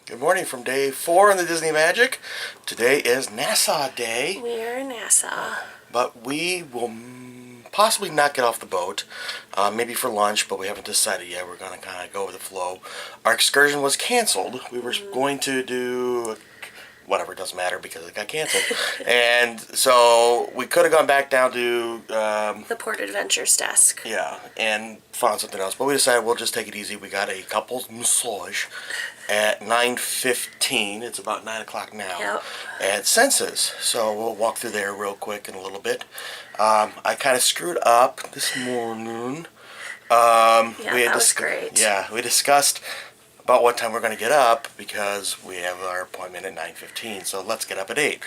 Good morning from day 4 in the Disney Magic. Today is Nassau Day. We are in Nassau. But we will possibly not get off the boat. Maybe for lunch, but we haven't decided yet. We're going to kind of go with the flow. Our excursion was canceled. We were going to do whatever, it doesn't matter because it got canceled. And so we could have gone back down to the Port Adventures desk. Yeah, and found something else. But we decided we'll just take it easy. We got a couple's massage at 9:15. It's about 9 o'clock now. Yep. At Senses. So we'll walk through there real quick in a little bit. I kind of screwed up this morning. That was great. Yeah, we discussed about what time we're going to get up because we have our appointment at 9:15. So let's get up at 8.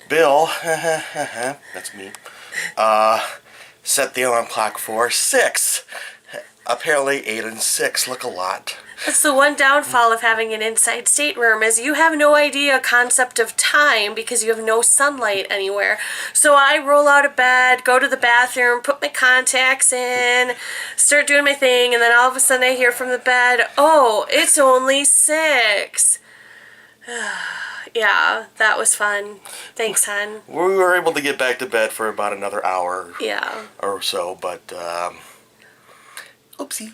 Bill, that's me, set the alarm clock for 6. Apparently 8 and 6 look a lot. That's the one downfall of having an inside stateroom is you have no idea concept of time because you have no sunlight anywhere. So I roll out of bed, go to the bathroom, put my contacts in, start doing my thing, and then all of a sudden I hear from the bed, oh, it's only 6. Yeah, that was fun. Thanks, hon. We were able to get back to bed for about another hour or so, but oopsie.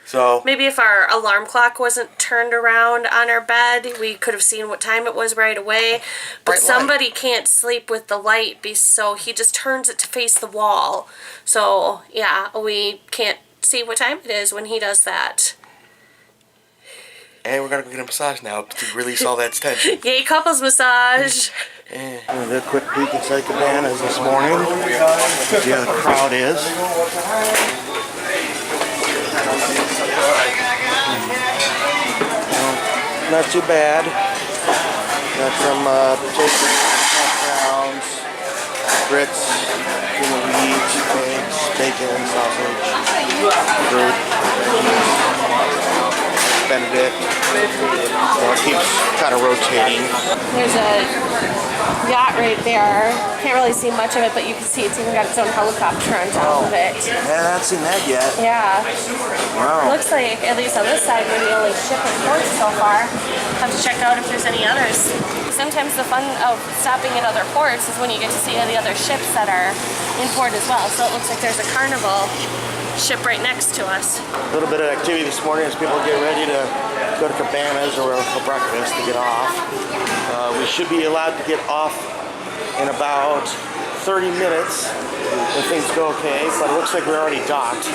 So maybe if our alarm clock wasn't turned around on our bed, we could have seen what time it was right away. But somebody can't sleep with the light, so he just turns it to face the wall. So, yeah, we can't see what time it is when he does that. And we're going to go get a massage now to release all that tension. Yay, couples massage. And we'll do a quick peek inside Cabanas this morning. See how the crowd is. Not too bad. Got some potato hash browns, grits, weeds, eggs, bacon, sausage, fruit, Benedict. So it keeps kind of rotating. There's a yacht right there. Can't really see much of it, but you can see it's even got its own helicopter on top of it. Yeah, I haven't seen that yet. Yeah. Wow. Looks like, at least on this side, we're the only ship in port so far. Have to check out if there's any others. Sometimes the fun of stopping at other ports is when you get to see the other ships that are in port as well. So it looks like there's a Carnival ship right next to us. A little bit of activity this morning as people get ready to go to Cabanas or for breakfast to get off. We should be allowed to get off in about 30 minutes if things go okay, but it looks like we're already docked.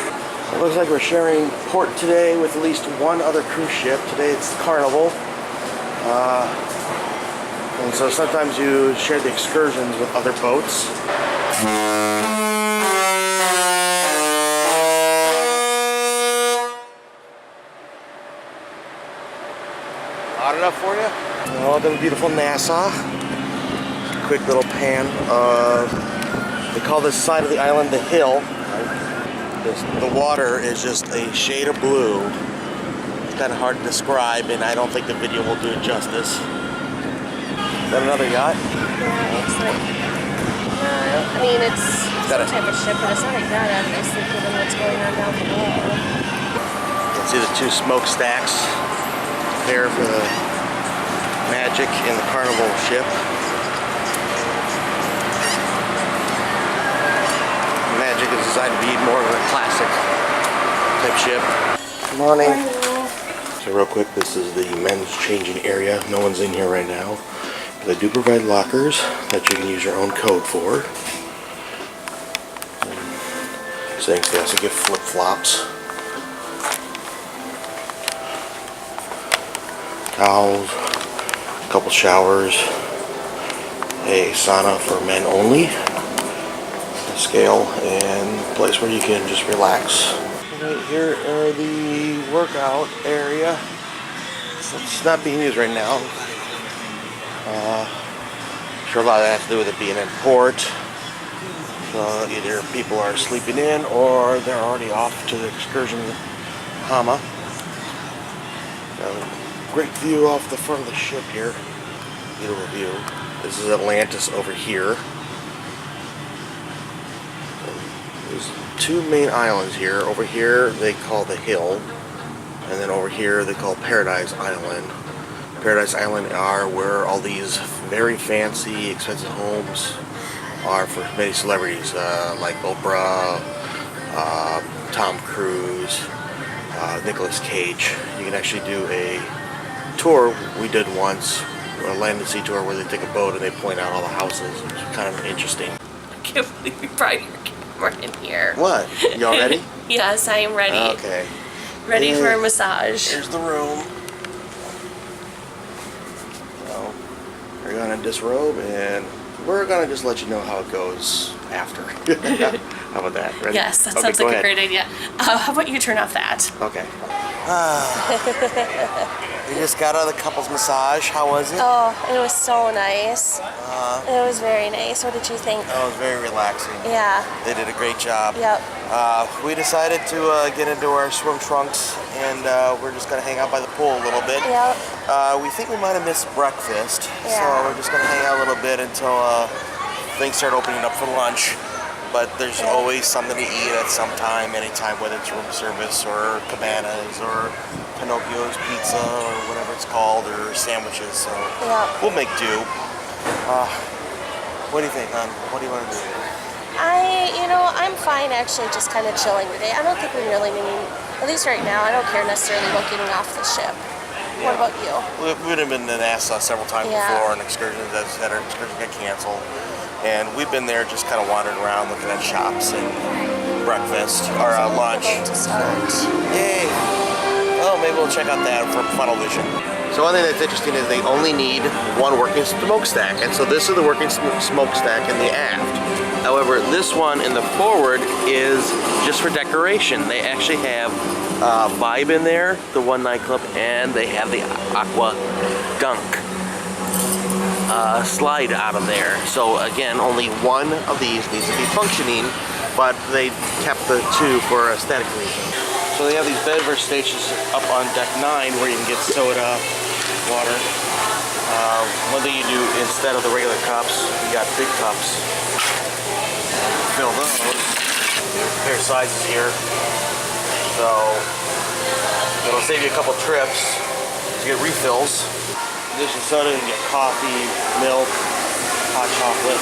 It looks like we're sharing port today with at least one other cruise ship. Today it's Carnival. And so sometimes you share the excursions with other boats. Hot enough for you? Oh, the beautiful Nassau. Quick little pan of, they call this side of the island the hill. The water is just a shade of blue. It's kind of hard to describe, and I don't think the video will do it justice. Is that another yacht? Yeah, it looks like. I mean, it's some type of ship, but it's not a yacht, obviously, given what's going on down below. You can see the two smokestacks there for the Magic and the Carnival ship. Magic is designed to be more of a classic type ship. Good morning. So real quick, this is the men's changing area. No one's in here right now. But they do provide lockers that you can use your own code for. Saying they also give flip-flops, towels, a couple showers, a sauna for men only, a scale, and a place where you can just relax. Right here are the workout area. It's not being used right now. I'm sure a lot of that has to do with it being in port. So either people are sleeping in or they're already off to the excursion with Hama. Great view off the front of the ship here. Beautiful view. This is Atlantis over here. There's two main islands here. Over here they call the hill. And then over here they call Paradise Island. Paradise Island are where all these very fancy, expensive homes are for many celebrities, like Oprah, Tom Cruise, Nicolas Cage. You can actually do a tour we did once, a land and sea tour where they take a boat and they point out all the houses. It's kind of interesting. I can't believe you brought your camera in here. What? You all ready? Yes, I am ready. Okay. Ready for a massage. Here's the room. So, we're gonna disrobe and we're gonna just let you know how it goes after. How about that? Ready? Yes, that Okay, sounds go like a ahead. great idea. How about you turn off that? Okay. We just got out of the couples massage. How was it? Oh, it was so nice. It was very nice. What did you think? Oh, it was very relaxing. Yeah. They did a great job. Yep. We decided to get into our swim trunks and we're just gonna hang out by the pool a little bit. Yep. We think we might have missed breakfast, so Yeah. we're just gonna hang out a little bit until things start opening up for lunch. But there's always something to eat at some time, anytime, whether it's room service or cabanas or Pinocchio's pizza or whatever it's called, or sandwiches. So Yep. we'll make do. What do you think, hon? What do you want to do? I'm fine actually, just kind of chilling today. I don't think we really need, at least right now, I don't care necessarily about getting off the ship. What about you? We've been to Nassau several times before, and excursions that our excursion got canceled. And we've been there just kind of wandering around looking at shops and breakfast or lunch. To start. Yay! Well, maybe we'll check out that for funnel vision. So one thing that's interesting is they only need one working smokestack, and so this is the working smokestack in the aft. However, this one in the forward is just for decoration. They actually have Vibe in there, the one nightclub, and they have the Aqua Gunk slide out of there. So again, only one of these needs to be functioning, but they kept the two for aesthetic reasons. So they have these beverage stations up on deck 9 where you can get soda, water. One thing you do instead of the regular cups, you got big cups. Fill those. Pair of sizes here. So it'll save you a couple trips to get refills. In addition to soda, you can get coffee, milk, hot chocolate.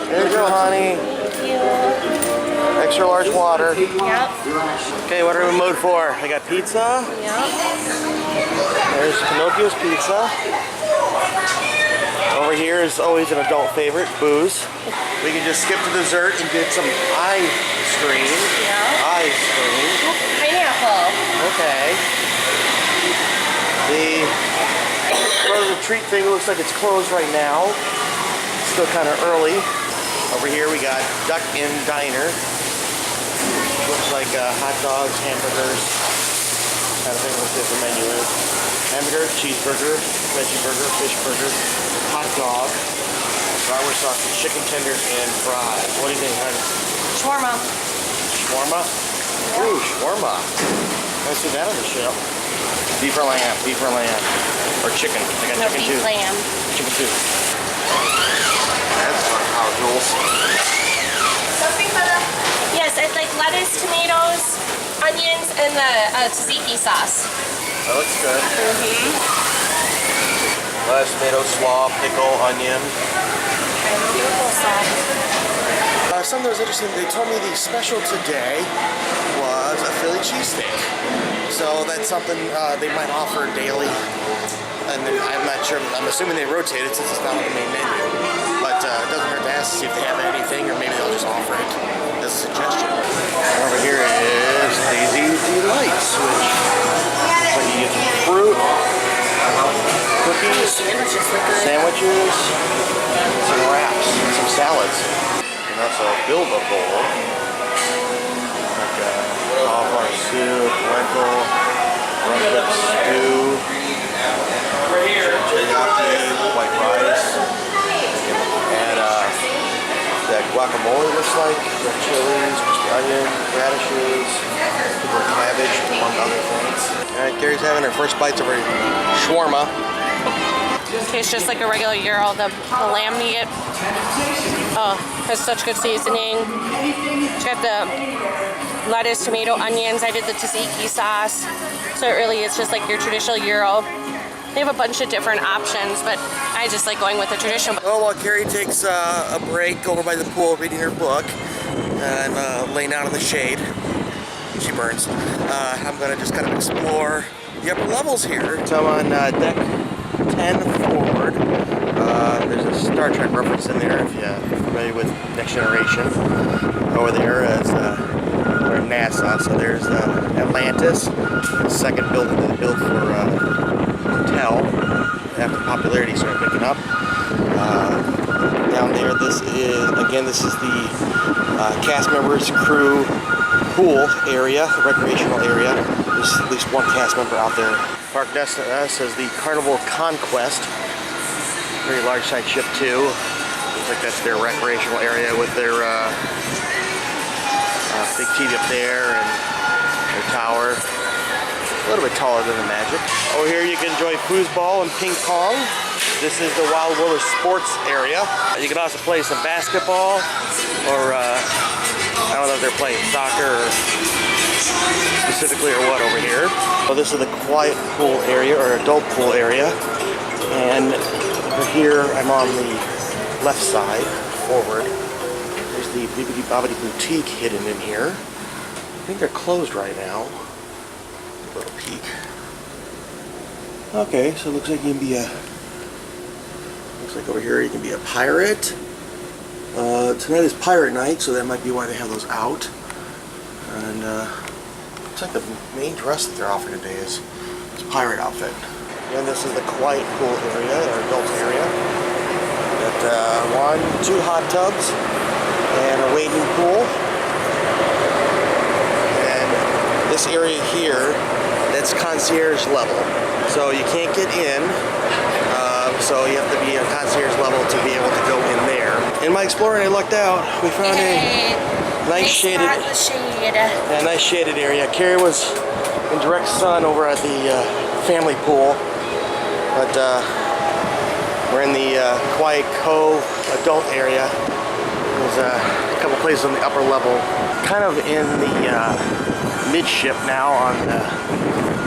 There you go, honey. Thank you. Extra large water. Yep. Okay, what are we in mode for? I got pizza. Yep. There's Pinocchio's pizza. Over here is always an adult favorite, booze. We can just skip to dessert and get some ice cream. Yeah. Ice cream. Pineapple. Okay. The frozen treat thing looks like it's closed right now. It's still kind of early. Over here we got Duck Inn Diner. Looks like hot dogs, hamburgers. Kind of thing what the menu is. Hamburger, cheeseburger, veggie burger, fish burger, hot dog, bratwurst sausage, chicken tenders, and fries. What do you think, honey? Shawarma. Shawarma? Yeah. Ooh, shawarma. I see that on the shelf. Beef or lamb? Beef or lamb? Or chicken? I got No, chicken beef too. lamb. Chicken too. That's fun. How Jules? Yes, I'd like lettuce, tomatoes, onions, and the tzatziki sauce. That looks good. Lettuce, tomato, slaw, pickle, onion. Beautiful sauce. Something that was interesting, they told me the special today was a Philly cheesesteak. So that's something they might offer daily. And then I'm not sure, I'm assuming they rotate it since it's not on the main menu. But it doesn't hurt to ask to see if they have anything, or maybe they'll just offer it as a suggestion. And over here is Daisy Delights, which looks like you get some fruit, cookies, sandwiches, some wraps, and some salads. And also build a bowl. Like cauliflower soup, lentil, rump stew, teriyaki, white rice, and that guacamole looks like, the chilies, crispy onion, radishes, pickled cabbage, among other things. Alright, Gary's having her first bites of her shawarma. Tastes just like a regular gyro. The lamb meat, has such good seasoning. It's got the lettuce, tomato, onions. I did the tzatziki sauce. So it really is just like your traditional Euro. They have a bunch of different options, but I just like going with the traditional. Well, while Carrie takes a break over by the pool reading her book and laying out in the shade, she burns, I'm going to just kind of explore the upper levels here. So I'm on deck 10 forward. There's a Star Trek reference in there if you're familiar with Next Generation. Over there is we're in Nassau, so there's Atlantis, the second building that they built for hotel after popularity started picking up. Down there, this is the cast members crew pool area, recreational area. There's at least one cast member out there. Park next to us is the Carnival Conquest. Very large size ship too. Looks like that's their recreational area with their big TV up there and their tower. A little bit taller than the Magic. Over here you can enjoy foosball and ping pong. This is the Wild Wilderness Sports area. You can also play some basketball or I don't know if they're playing soccer or specifically or what over here. Well, this is the quiet pool area or adult pool area. And over here I'm on the left side, forward. There's the Bibbidi Bobbidi Boutique hidden in here. I think they're closed right now. A little peek. Okay, so it looks like you can be over here you can be a pirate. Tonight is pirate night, so that might be why they have those out. And looks like the main dress that they're offering today is pirate outfit. And this is the quiet pool area, or adult area. Got 2 hot tubs and a wading pool. And this area here, that's concierge level. So you can't get in, so you have to be a concierge level to be able to go in there. In my exploring, I lucked out. We found a nice shaded area. Carrie was in direct sun over at the family pool, but we're in the Quiet Cove adult area. There's a couple places on the upper level, kind of in the midship now on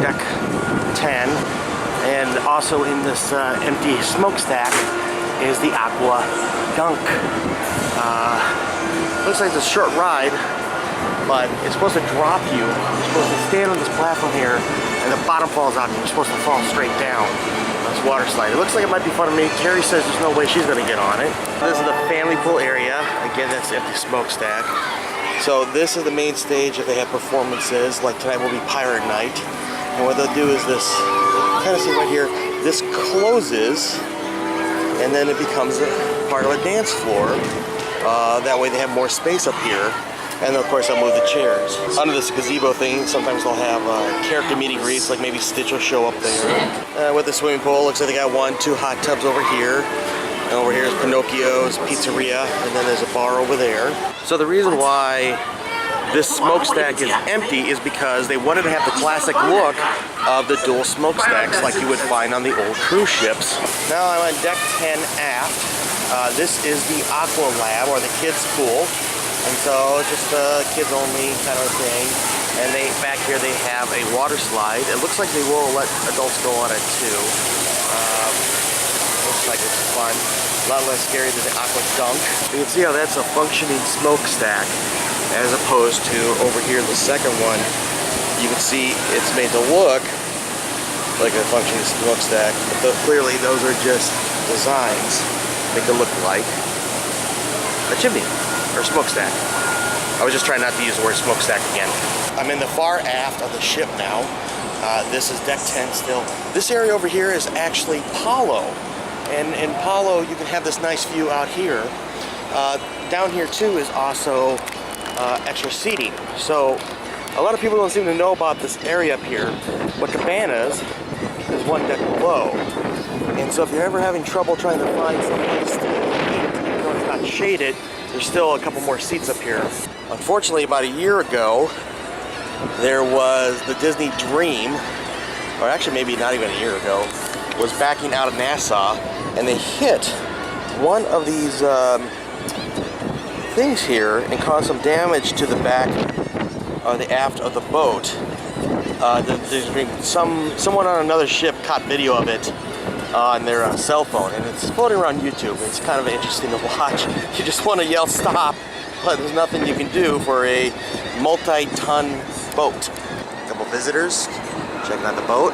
deck 10, and also in this empty smokestack is the Aqua Dunk. Looks like it's a short ride, but it's supposed to drop you. You're supposed to stand on this platform here, and the bottom falls out, and you're supposed to fall straight down. This water slide. It looks like it might be fun to me. Carrie says there's no way she's going to get on it. This is the family pool area. Again, that's the empty smokestack. So this is the main stage if they have performances. Like tonight will be Pirate Night. And what they'll do is this, kind of see right here, this closes, and then it becomes a part of a dance floor. That way they have more space up here. And of course, I'll move the chairs. Under this gazebo thing, sometimes they'll have character meet and greets, like maybe Stitch will show up there. With the swimming pool, looks like they got 2 hot tubs over here. And over here is Pinocchio's Pizzeria, and then there's a bar over there. So the reason why this smokestack is empty is because they wanted to have the classic look of the dual smokestacks like you would find on the old cruise ships. Now I'm on deck 10 aft. This is the Aqua Lab, or the kids' pool. And so it's just kids only kind of a thing. And back here they have a water slide. It looks like they will let adults go on it too. Looks like it's fun. A lot less scary than the Aqua Dunk. You can see how that's a functioning smokestack as opposed to over here the second one. You can see it's made to look like a functioning smokestack. But clearly those are just designs. Make it look like a chimney. Or smokestack. I was just trying not to use the word smokestack again. I'm in the far aft of the ship now. This is deck 10 still. This area over here is actually Palo. And in Palo, you can have this nice view out here. Down here too is also extra seating. So a lot of people don't seem to know about this area up here. But Cabanas is 1 deck below. And so if you're ever having trouble trying to find someplace to eat, even though it's not shaded, there's still a couple more seats up here. Unfortunately, about a year ago, there was the Disney Dream, or actually maybe not even a year ago, was backing out of Nassau, and they hit one of these things here and caused some damage to the back the aft of the boat. There's been someone on another ship caught video of it on their cell phone, and it's floating around YouTube. It's kind of interesting to watch. You just want to yell stop, but there's nothing you can do for a multi-ton boat. A couple visitors checking out the boat,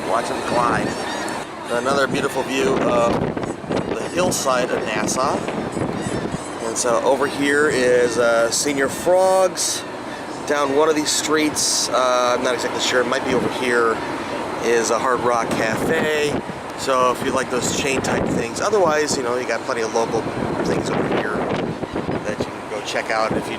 watching the glide. Another beautiful view of the hillside of Nassau. And so over here is Senior Frogs. Down one of these streets, I'm not exactly sure, it might be over here, is a Hard Rock Cafe. So if you like those chain type things, otherwise, you know, you got plenty of local things over here that you can go check out if you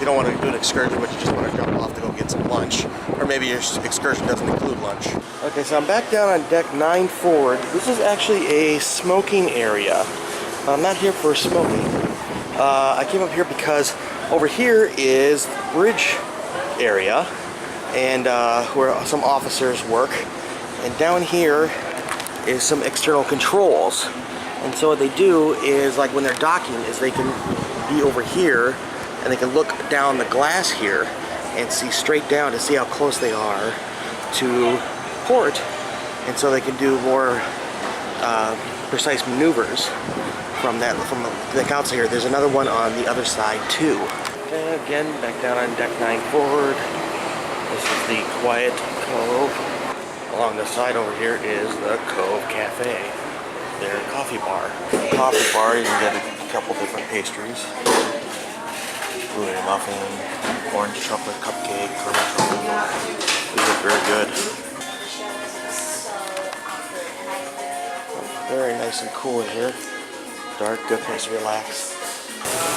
don't want to do an excursion, but you just want to jump off to go get some lunch, or maybe your excursion doesn't include lunch. Okay, so I'm back down on deck 9 forward. This is actually a smoking area. I'm not here for smoking. I came up here because over here is the bridge area, and where some officers work, and down here is some external controls. And so what they do is, like when they're docking, is they can be over here and they can look down the glass here and see straight down to see how close they are to port, and so they can do more precise maneuvers from the outside here. There's another one on the other side too. And again, back down on deck 9 forward. This is the Quiet Cove. Along the side over here is the Cove Cafe, their coffee bar. Coffee bar, you can get a couple different pastries. Blueberry muffin, orange chocolate cupcake, caramel chocolate. These look very good. Very nice and cool in here. Dark, good place to relax.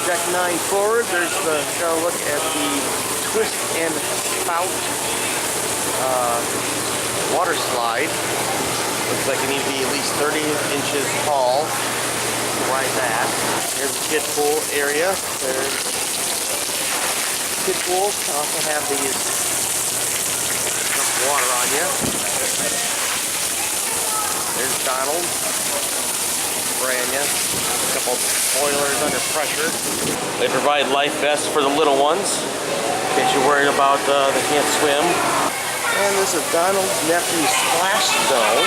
Deck 9 forward, there's the look at the twist and spout water slide. Looks like it needs to be at least 30 inches tall to ride that. Here's the kid pool area. There's kid pools. Also have these water on you. There's Donald. Spraying you. A couple boilers under pressure. They provide life vests for the little ones in case you're worried about they can't swim. And this is Donald's nephew's splash zone.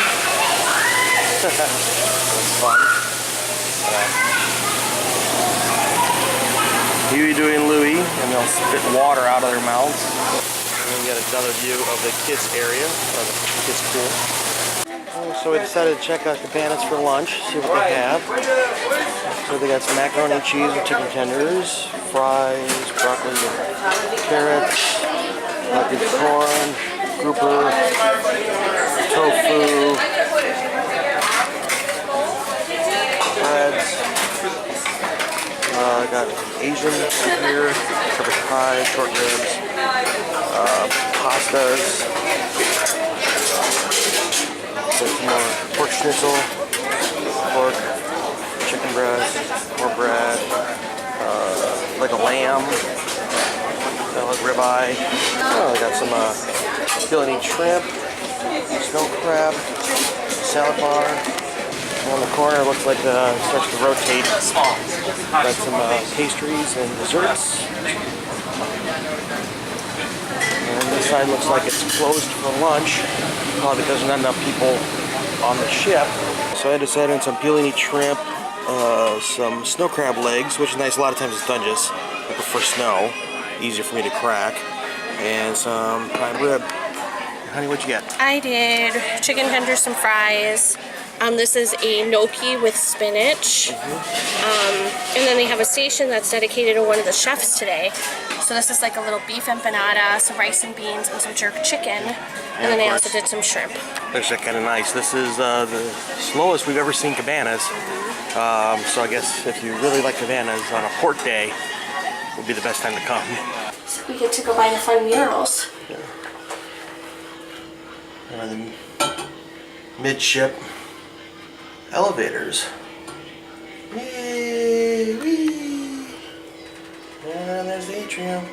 That's fun. Huey, Dewey, and Louie, and they'll spit water out of their mouths. And then we got another view of the kids area, or the kids pool. So we decided to check out Cabanas for lunch, see what they have. So they got some macaroni and cheese with chicken tenders, fries, broccoli and carrots, bucket corn, grouper, tofu, breads. I got Asian here, shepherd's pie, short ribs, pastas. Some more pork schnitzel, pork, chicken breast, more bread, like a lamb, like ribeye. Oh, I got some filet and shrimp, snow crab, salad bar. And on the corner, it looks like it starts to rotate. Got some pastries and desserts. And this side looks like it's closed for lunch, probably because there's not enough people on the ship. So I decided on some peel and eat shrimp, some snow crab legs, which is nice. A lot of times it's Dungeness. I prefer snow, easier for me to crack, and some prime rib. Honey, what'd you get? I did chicken tenders, some fries. This is a gnocchi with spinach. And then they have a station that's dedicated to one of the chefs today. So this is like a little beef empanada, some rice and beans, and some jerk chicken. And then they also did some shrimp. Looks like kind of nice. This is the slowest we've ever seen cabanas. So I guess if you really like cabanas on a port day, would be the best time to come. So we get to go by the fun murals. Yeah. And the midship elevators. Yay! Whee! And there's the atrium.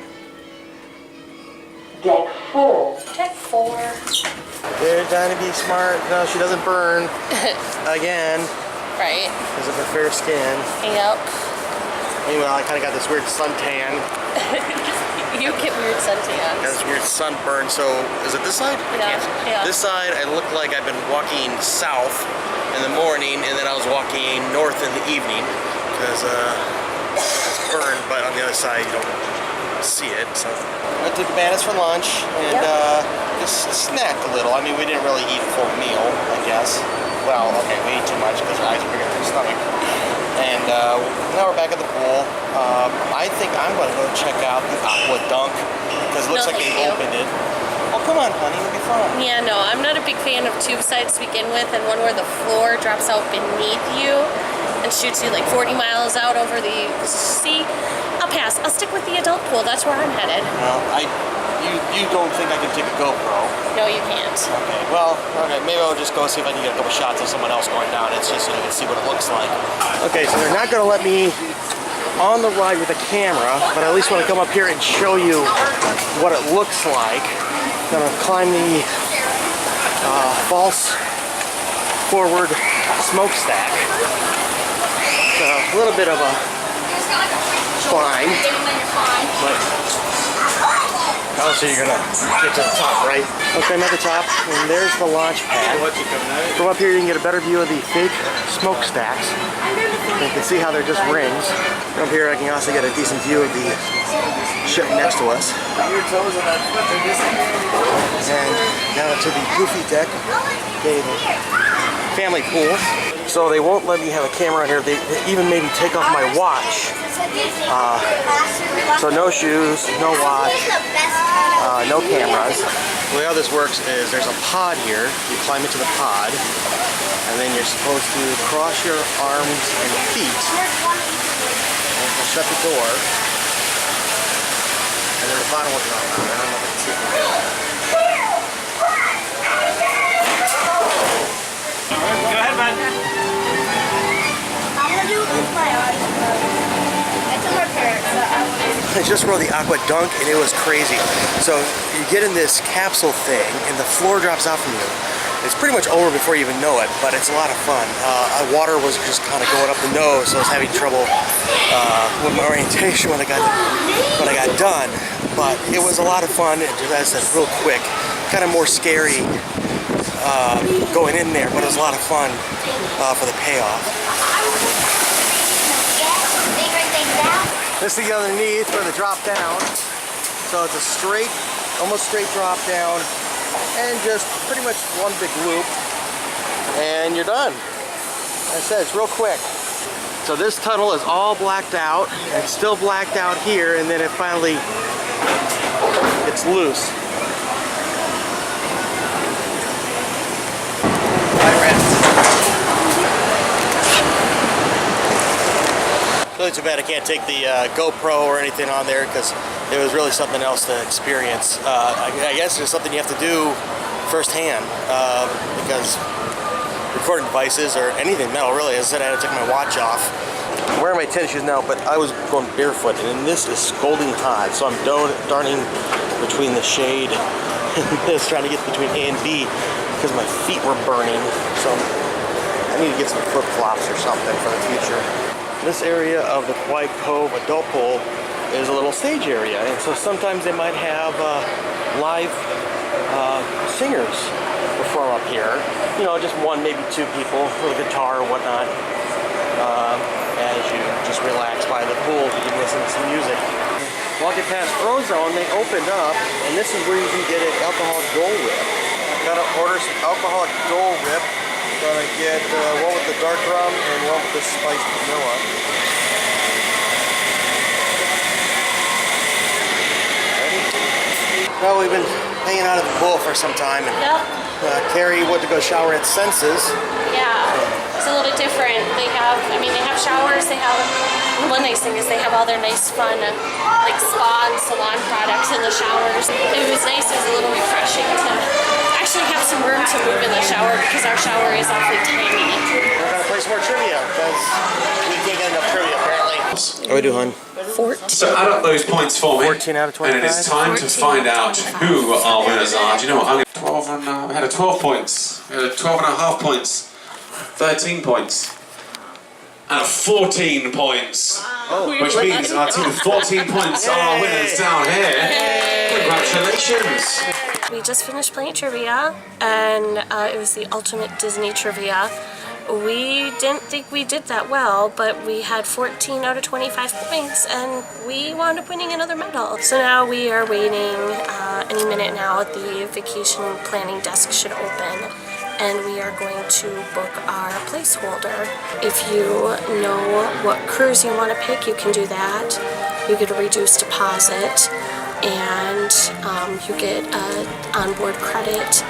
Deck 4. Deck 4. There's Dinah Be Smart. No, she doesn't burn. Again. Right. Because of her fair skin. Yep. Meanwhile, I kind of got this weird suntan. You get weird suntans. Got this weird sunburn. So, is it this side? I can't. Yeah. This side, I look like I've been walking south in the morning, and then I was walking north in the evening because it's burned. But on the other side, you don't see it. So, I took bananas for lunch and just snacked a little. I mean, we didn't really eat a full meal, I guess. Well, okay, we ate too much because our eyes are bigger than our stomach. And now we're back at the pool. I think I'm going to go check out the Aqua Dunk because it looks like they opened it. Oh, come on, honey, it'll be fun. Yeah, no, I'm not a big fan of tube sides to begin with, and one where the floor drops out beneath you and shoots you like 40 miles out over the sea. I'll pass. I'll stick with the adult pool. That's where I'm headed. Well, you don't think I can take a GoPro? No, you can't. Okay, well, okay, maybe I'll just go see if I can get a couple shots of someone else going down. It's just so you can see what it looks like. Okay, so they're not going to let me on the ride with a camera, but I at least want to come up here and show you what it looks like. I'm going to climb the false forward smokestack. It's a little bit of a climb, but obviously you're going to get to the top, right? Okay, I'm at the top, and there's the launch pad. From up here you can get a better view of the fake smokestacks. You can see how they're just rings. From up here I can also get a decent view of the ship next to us. And down to the poofy deck, the family pool. So they won't let me have a camera on here. They even made me take off my watch. So no shoes, no watch, no cameras. The way how this works is there's a pod here. You climb into the pod, and then you're supposed to cross your arms and feet, and shut the door. And then the bottom will drop down. I don't know if I can see it. Go ahead, man. I'm gonna do it with my eyes. I told my parents that I wanted. I just rode the Aqua Dunk and it was crazy. So you get in this capsule thing and the floor drops out from you. It's pretty much over before you even know it, but it's a lot of fun. Water was just kind of going up the nose, so I was having trouble with my orientation when I got done. But it was a lot of fun. And just as I said, real quick, kind of more scary going in there, but it was a lot of fun for the payoff. This is the underneath for the drop down. So it's a straight, almost straight drop down, and just pretty much one big loop, and you're done. Like I said, it's real quick. So this tunnel is all blacked out, and it's still blacked out here, and then it finally gets loose. Really too bad I can't take the GoPro or anything on there because it was really something else to experience. I guess it's something you have to do firsthand because recording devices or anything metal really, as I said, I had to take my watch off. I'm wearing my tennis shoes now, but I was going barefoot, and this is scalding hot, so I'm darting between the shade and this, trying to get between A and B because my feet were burning. So I need to get some flip-flops or something for the future. This area of the Quiet Cove adult pool is a little stage area, and so sometimes they might have live singers perform up here. You know, just one, maybe two people with a guitar or whatnot. As you just relax by the pool, you can listen to some music. Walking past Frozone, they opened up, and this is where you can get an alcoholic Dole Whip. Gotta order some alcoholic Dole Whip. Gonna get one with the dark rum and one with the spiced vanilla. Ready? Well, we've been hanging out at the pool for some time, and Carrie went to go shower at Senses. Yeah, it's a little bit different. They have showers. They have, one nice thing is they have all their nice fun like spa and salon products in the showers. It was nice. It was a little refreshing to actually have some room to move in the shower because our shower is awfully tiny. We're gonna play some more trivia because we can't get enough trivia apparently. What do we do, hon? 14. So add up those points for me. 14 out of 25. And it is time to find out who our winners are. Do you know what? I'm going to 12 and we had a 12 points. We had a 12 and a half points. 13 points. and 14 points. Oh, Which means our team with 14 points are our winners down here. Congratulations. We just finished playing trivia, and it was the ultimate Disney trivia. We didn't think we did that well, but we had 14 out of 25 points, and we wound up winning another medal. So now we are waiting. Any minute now, the vacation planning desk should open, and we are going to book our placeholder. If you know what cruise you want to pick, you can do that. You get a reduced deposit, and you get onboard credit,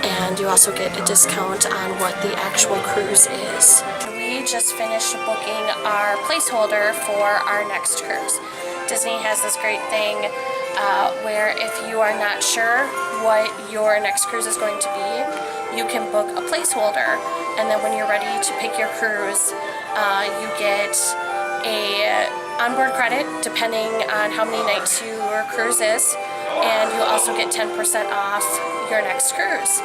and you also get a discount on what the actual cruise is. We just finished booking our placeholder for our next cruise. Disney has this great thing where if you are not sure what your next cruise is going to be, you can book a placeholder, and then when you're ready to pick your cruise, you get a onboard credit depending on how many nights your cruise is, and you also get 10% off your next cruise.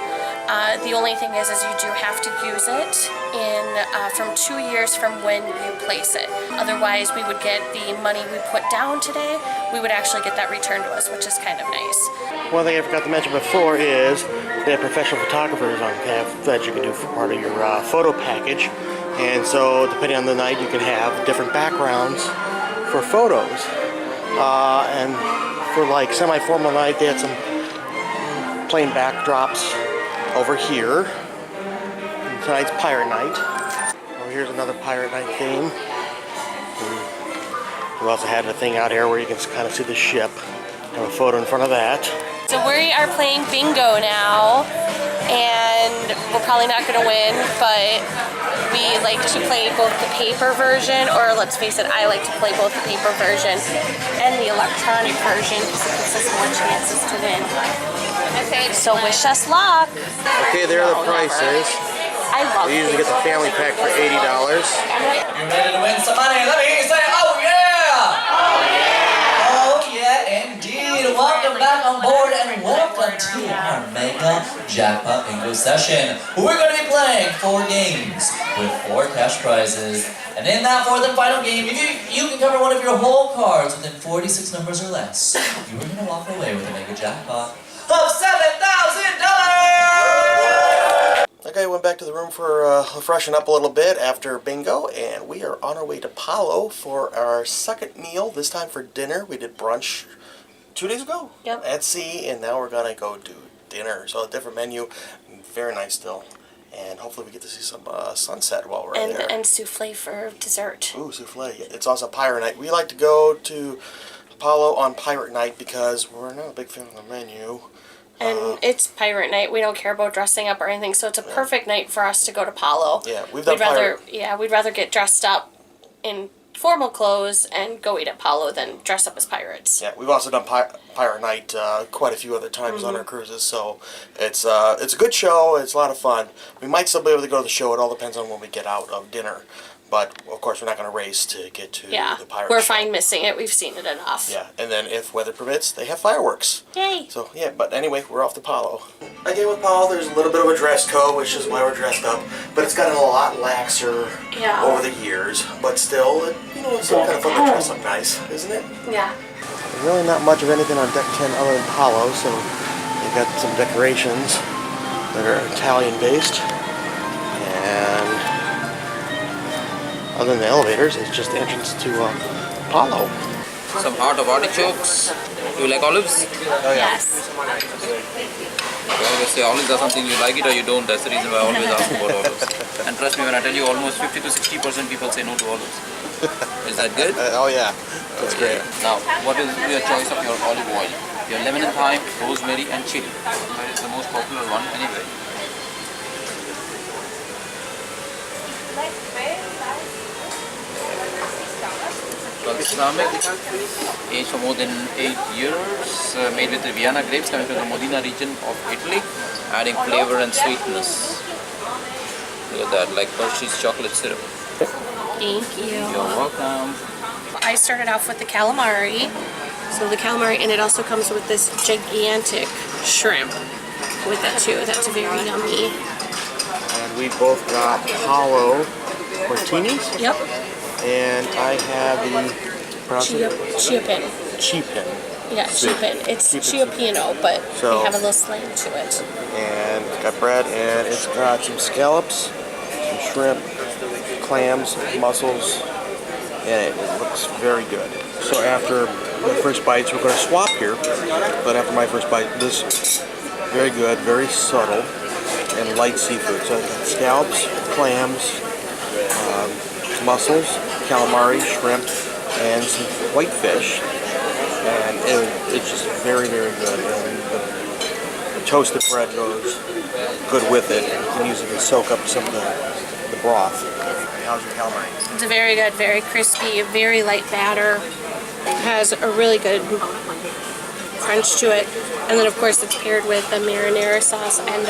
The only thing is you do have to use it in from 2 years from when you place it. Otherwise, we would get the money we put down today, we would actually get that returned to us, which is kind of nice. One thing I forgot to mention before is they have professional photographers on staff that you can do for part of your photo package. And so, depending on the night, you can have different backgrounds for photos. And for like semi-formal night, they had some plain backdrops over here. And tonight's Pirate Night. Over here's another Pirate Night theme. And we also had a thing out here where you can kind of see the ship. Have a photo in front of that. So we are playing bingo now, and we're probably not going to win, but we like to play both the paper version, or let's face it, I like to play both the paper version and the electronic version because it gives us more chances to win. So wish us luck. Okay, there are the prices. I love You usually get the family pack for $80. You ready to win some money? Let me hear you say, oh yeah! Oh yeah! Oh yeah, indeed. Welcome back on board and welcome to our mega jackpot bingo session. We're going to be playing 4 games with 4 cash prizes. And in that 4th and final game, if you can cover one of your whole cards within 46 numbers or less, you are going to walk away with a mega jackpot of $7,000! Okay, went back to the room for freshen up a little bit after bingo, and we are on our way to Palo for our second meal, this time for dinner. We did brunch 2 days ago at sea, and now we're going to go do dinner. So a different menu, very nice still. And hopefully we get to see some sunset while we're there. And souffle for dessert. Ooh, souffle. It's also Pirate Night. We like to go to Apollo on Pirate Night because we're not a big fan of the menu. And it's Pirate Night. We don't care about dressing up or anything, so it's a perfect night for us to go to Palo. Yeah, we'd rather get dressed up in formal clothes and go eat at Palo than dress up as pirates. Yeah, we've also done Pirate Night quite a few other times on our cruises, so it's a good show. It's a lot of fun. We might still be able to go to the show. It all depends on when we get out of dinner. But, of course, we're not going to race to get to the pirate we're show. fine missing it. We've seen it enough. Yeah, and then if weather permits, they have fireworks. Yay! So, yeah, but anyway, we're off to Palo. Again, with Palo, there's a little bit of a dress code, which is why we're dressed up. But it's gotten a lot laxer over the years. But still, it's still kind of fun to dress up nice, isn't it? Yeah. There's really not much of anything on Deck 10 other than Palo, so you've got some decorations that are Italian-based. And other than the elevators, it's just the entrance to Palo. Some heart of artichokes. Do you like olives? Oh, yeah. Yes. You always say olives are something you like it or you don't. That's the reason why I always ask about olives. And trust me when I tell you, almost 50 to 60% people say no to olives. Is that good? Oh, yeah. That's great. Now, what is your choice of your olive oil? Your lemon and thyme, rosemary and chili. That is the most popular one anyway. Islamic, aged for more than 8 years, made with the Vienna grapes coming from the Modena region of Italy, adding flavor and sweetness. Look at that, like Hershey's chocolate syrup. Thank you. You're welcome. I started off with the calamari. So the calamari, and it also comes with this gigantic shrimp with that too. That's very yummy. And we both got Palo martinis. Yep. And I have the Chia pin. Chi pin. Yeah, chia pin. It's Chia chia pin. pino, but So- they have a little slang to it. And it's got bread, and it's got some scallops, some shrimp, clams, mussels, and it looks very good. So after the first bites, we're going to swap here. But after my first bite, this very good, very subtle, and light seafood. So it's got scallops, clams, mussels, calamari, shrimp, and some whitefish. And it's just very, very good. And the toasted bread goes good with it. And you can use it to soak up some of the broth. How's your calamari? It's very good, very crispy, very light batter. Has a really good crunch to it. And then of course it's paired with a marinara sauce and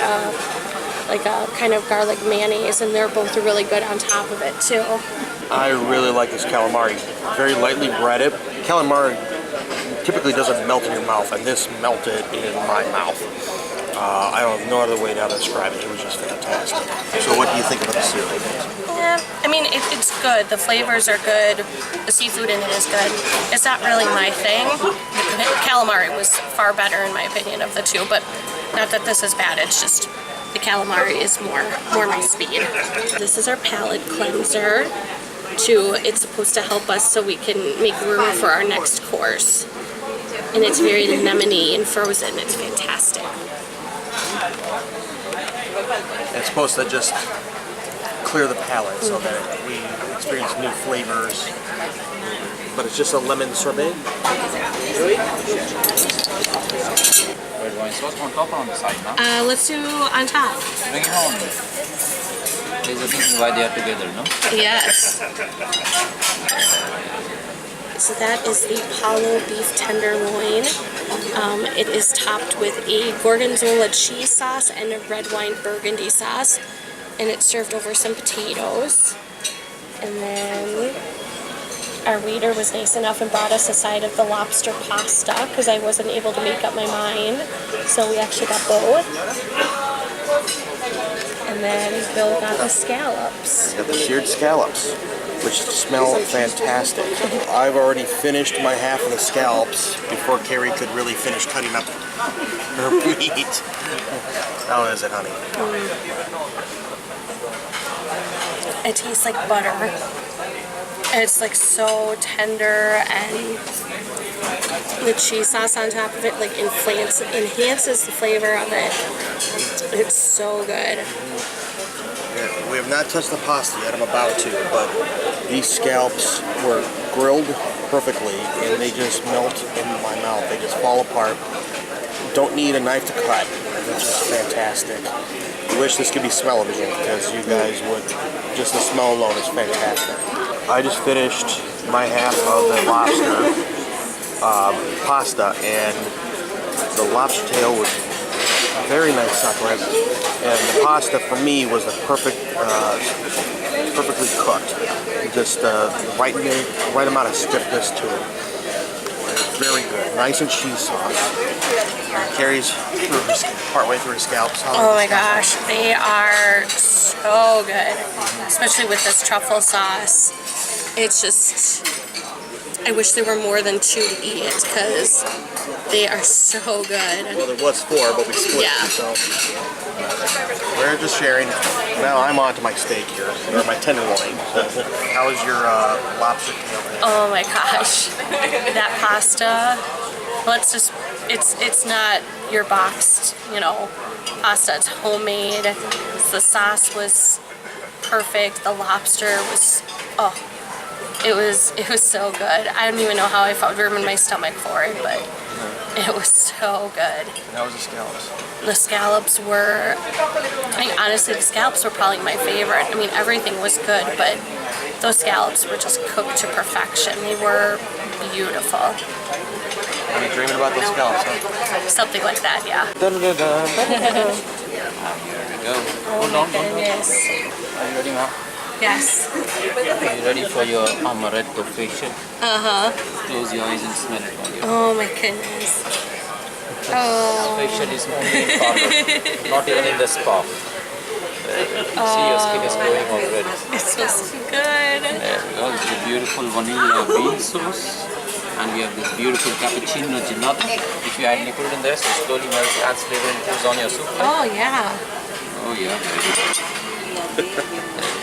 like a kind of garlic mayonnaise, and they're both really good on top of it too. I really like this calamari. Very lightly breaded. Calamari typically doesn't melt in your mouth, and this melted in my mouth. I don't have no other way to describe it. It was just fantastic. So what do you think about the soup? Yeah, I mean, it's good. The flavors are good. The seafood in it is good. It's not really my thing. The calamari was far better in my opinion of the two, but not that this is bad. It's just the calamari is more my speed. This is our palate cleanser. It's supposed to help us so we can make room for our next course. And it's very lemony and frozen. It's fantastic. It's supposed to just clear the palate so that we experience new flavors. But it's just a lemon sorbet. Red wine sauce on top or on the side now? Let's do on top. Bring it on. There's a reason why they are together, no? Yes. So that is the Palo beef tenderloin. It is topped with a gorgonzola cheese sauce and a red wine burgundy sauce. And it's served over some potatoes. And then our waiter was nice enough and brought us a side of the lobster pasta because I wasn't able to make up my mind. So we actually got both. And then Bill got the scallops. Got the seared scallops, which smell fantastic. I've already finished my half of the scallops before Carrie could really finish cutting up her meat. How is it, honey? It tastes like butter. It's like so tender, and the cheese sauce on top of it like enhances the flavor of it. It's so good. Yeah, we have not touched the pasta yet. I'm about to, but these scallops were grilled perfectly, and they just melt in my mouth. They just fall apart. Don't need a knife to cut. It's just fantastic. I wish this could be smell-o-vision because you guys would. Just the smell alone is fantastic. I just finished my half of the lobster pasta, and the lobster tail was very nice succulent, and the pasta for me was the perfectly cooked. Just the right amount of stiffness to it. Very good. Nice and cheese sauce. Carrie's partway through her scallops. Oh my gosh, they are so good, especially with this truffle sauce. It's just, I wish there were more than two to eat because they are so good. Well, there was four, but we split. Yeah. So we're just sharing. Now I'm on to my steak here, or my tenderloin. How is your lobster tail? Oh my gosh, that pasta. It's not your boxed, pasta. It's homemade. The sauce was perfect. The lobster was, it was so good. I don't even know how I felt room in my stomach for it, but it was so good. How was the scallops? The scallops were, honestly, the scallops were probably my favorite. I mean, everything was good, but those scallops were just cooked to perfection. They were beautiful. Are you dreaming about those scallops, huh? Something like that, yeah. Here we go. Hold on. Yes. Are you ready now? Yes. Are you ready for your amaretto facial? Uh-huh. Close your eyes and smell it while you're Oh my goodness. Oh. facial is only in parlor, not even in the spa. See, your skin is glowing already. It smells good. There we go. This is a beautiful vanilla bean sauce. And we have this beautiful cappuccino gelato, which we add liquid in there, so it slowly melts, adds flavor and goes on your soup. Oh, yeah. Oh yeah, very good.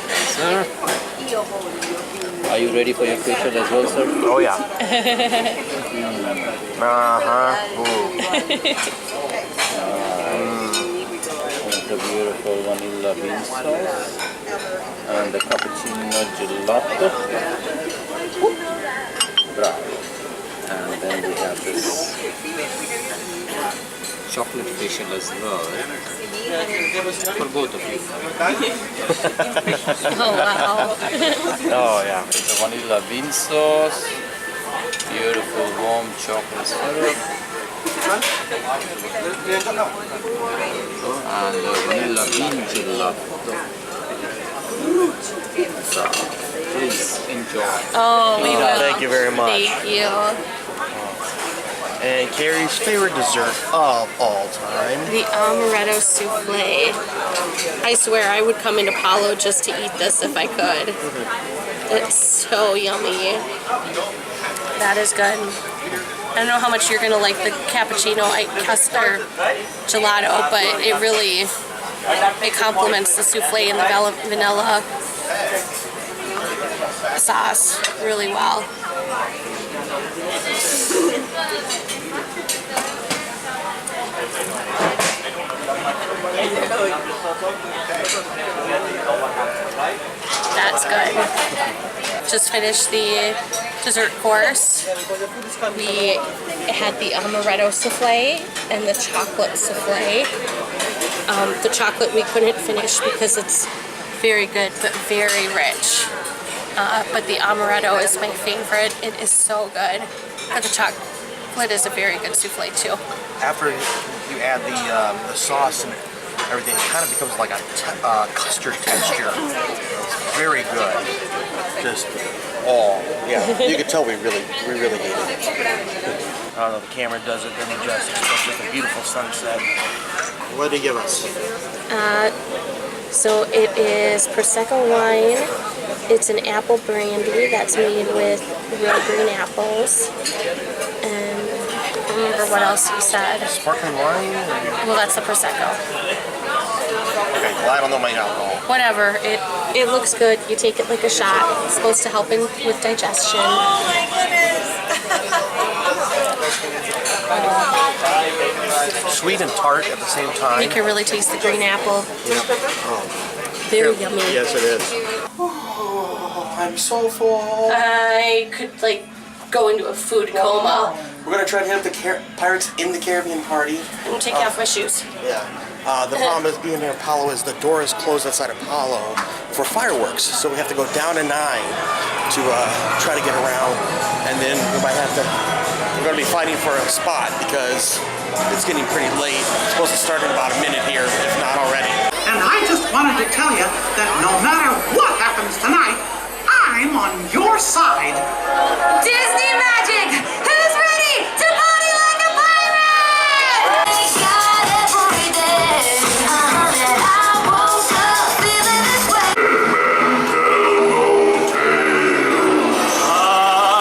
Yes, sir. Are you ready for your facial as well, sir? Oh yeah. The beautiful vanilla bean sauce and the cappuccino gelato. Bravo. And then we have this chocolate facial as well. For both of you. Oh, wow. Oh yeah. The vanilla bean sauce, beautiful warm chocolate syrup, and the vanilla bean gelato. So, please enjoy. Oh, we will. Thank you very much. Thank you. And Carrie's favorite dessert of all time. The amaretto souffle. I swear I would come into Palo just to eat this if I could. It's so yummy. That is good. I don't know how much you're gonna like the cappuccino custard gelato, but it really complements the souffle and the vanilla sauce really well. That's good. Just finished the dessert course. We had the amaretto souffle and the chocolate souffle. The chocolate we couldn't finish because it's very good but very rich. But the amaretto is my favorite. It is so good. But the chocolate is a very good souffle too. After you add the sauce and everything, it kind of becomes like a custard texture. It's very good. Just yeah. You can tell we really hate it. I don't know, the camera does it then justice. It's just a beautiful sunset. What did he give us? So it is Prosecco wine. It's an apple brandy that's made with real green apples. And I don't remember what else you said. Sparkling wine? Well, that's the Prosecco. Okay, well I don't know my alcohol. Whatever. It looks good. You take it like a shot. It's supposed to help with digestion. Sweet and tart at the same time. You can really taste the green apple. Yep. Oh. Very yummy. Yes, it is. Oh, I'm so full. I could go into a food coma. We're gonna try to hit up the Pirates in the Caribbean party. I'm taking off my shoes. Yeah. The problem is being here in Palo is the door is closed outside of Palo for fireworks, so we have to go down a 9 to try to get around, and then we might have to. We're gonna be fighting for a spot because it's getting pretty late. It's supposed to start in about a minute here, if not already. And I just wanted to tell you that no matter what happens tonight, I'm on your side. Disney magic! Who's ready to party like a pirate? Thank God every day that I woke up feeling this way.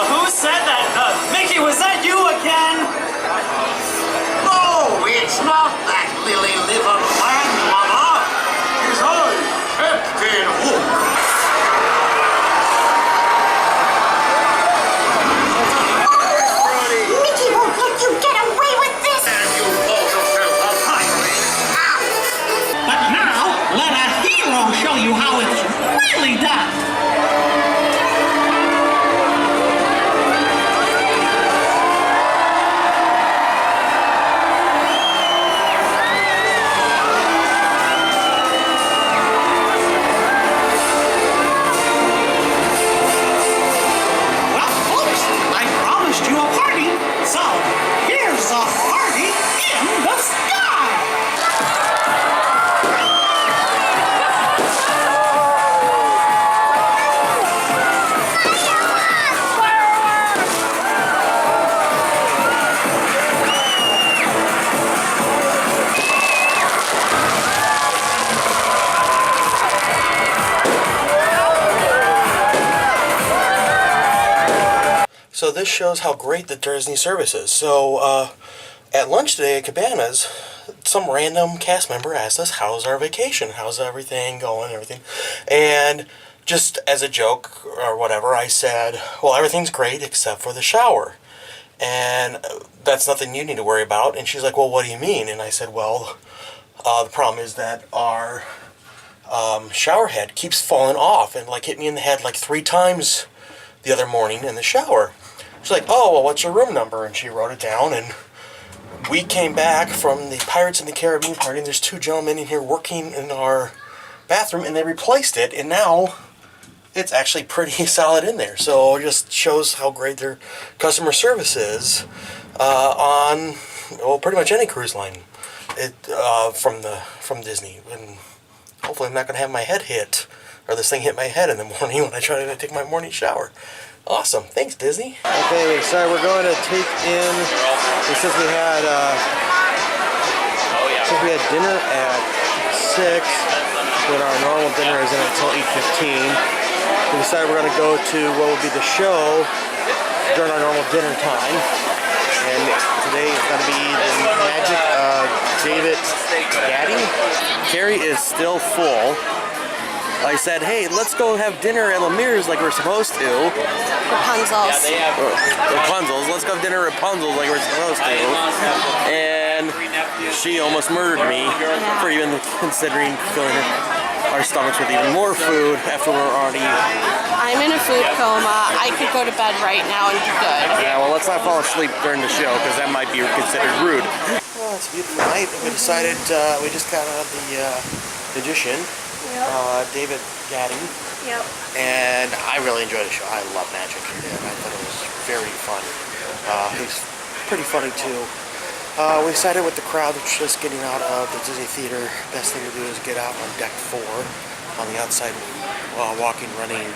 Who said that? Mickey, was that you again? No, it's not that lily liver plant, Mama. It's I, Captain Hook. Mickey won't let you get away with this! And you call yourself a pirate. But now, let a hero show you how it's really done. Well, folks, I promised you a party, so here's a party in the sky! so this shows how great the Disney service is. So at lunch today at Cabanas, some random cast member asked us, how's our vacation? How's everything going, everything? And just as a joke or whatever, I said, well, everything's great except for the shower. And that's nothing you need to worry about. And she's like, well, what do you mean? And I said, well, the problem is that our shower head keeps falling off and like hit me in the head like 3 times the other morning in the shower. She's like, oh, well, what's your room number? And she wrote it down, and we came back from the Pirates in the Caribbean party, and there's 2 gentlemen in here working in our bathroom, and they replaced it, and now it's actually pretty solid in there. So it just shows how great their customer service is on, well, pretty much any cruise line from Disney. And hopefully I'm not going to have my head hit, or this thing hit my head in the morning when I try to take my morning shower. Awesome. Thanks, Disney. Okay, so we're going to take in, since we had dinner at 6, but our normal dinner isn't until 8:15. We decided we're going to go to what would be the show during our normal dinner time. And today is going to be the magic of David Gaddy. Carrie is still full. I said, hey, let's go have dinner at Lemire's like we're supposed to. Rapunzel's. Rapunzel's. Let's go have dinner at Rapunzel's like we're supposed to. And she almost murdered me for even considering filling our stomachs with even more food after we're already... I'm in a food coma. I could go to bed right now and be good. Yeah, well, let's not fall asleep during the show because that might be considered rude. Well, it's a beautiful night. We decided we just got out of the magician. David Gaddy. Yep. And I really enjoyed the show. I love magic, and I thought it was very fun. He's pretty funny too. We decided with the crowd that's just getting out of the Disney Theater, best thing to do is get out on deck 4 on the outside walking, running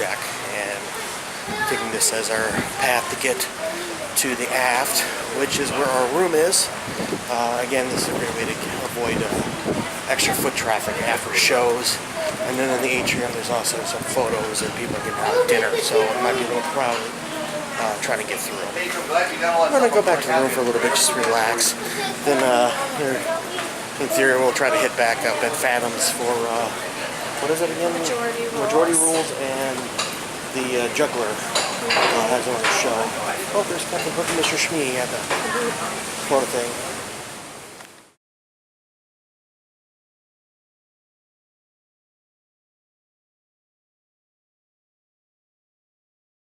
deck, and taking this as our path to get to the aft, which is where our room is. Again, this is a great way to avoid extra foot traffic after shows. And then in the atrium there's also some photos and people getting out of dinner, so it might be a little crowded trying to get through. I'm going to go back to the room for a little bit, just relax. Then in theory we'll try to hit back up at Phantoms for, what is it again? Majority Rules and the Juggler has another show. Oh, there's Captain Hook and Mr. Shmee at the photo thing.